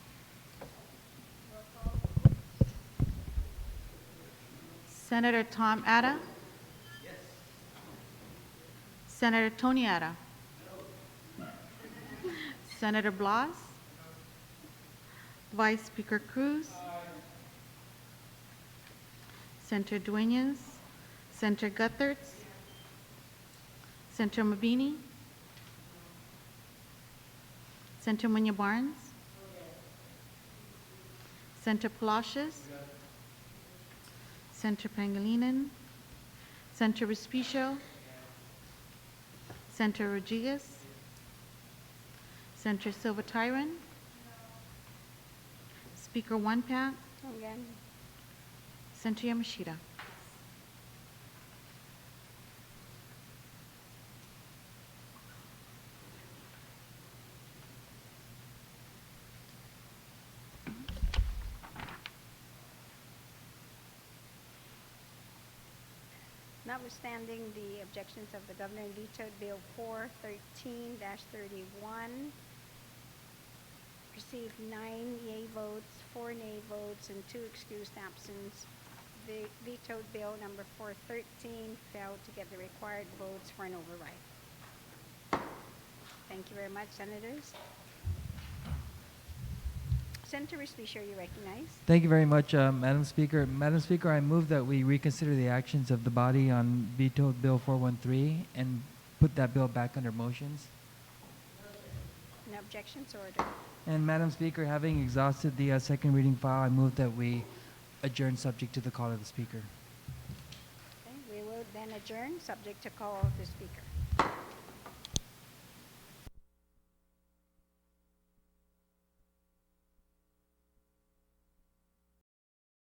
Senator Tom Atta? Yes. Senator Tony Atta? No. Senator Blas? Vice Speaker Cruz? Senator Dueñas? Senator Guthertz? Senator Mabini? Senator Munya Barnes? Senator Palacios? Senator Pangilinan? Senator Respicio? Senator Rodriguez? Senator Silva Tyron? Speaker One Pat? Again. Senator Yamashita? Notwithstanding the objections of the governor, vetoed Bill 413-31. Received 9 yea votes, 4 nay votes, and 2 excused absence. The vetoed bill number 413 failed to get the required votes for an override. Thank you very much, senators. Senator Respicio, you recognize. Thank you very much, Madam Speaker. Madam Speaker, I move that we reconsider the actions of the body on vetoed Bill 413 and put that bill back under motions. No objections, ordered. And Madam Speaker, having exhausted the second reading file, I move that we adjourn subject to the call of the Speaker. Okay, we will then adjourn, subject to call of the speaker.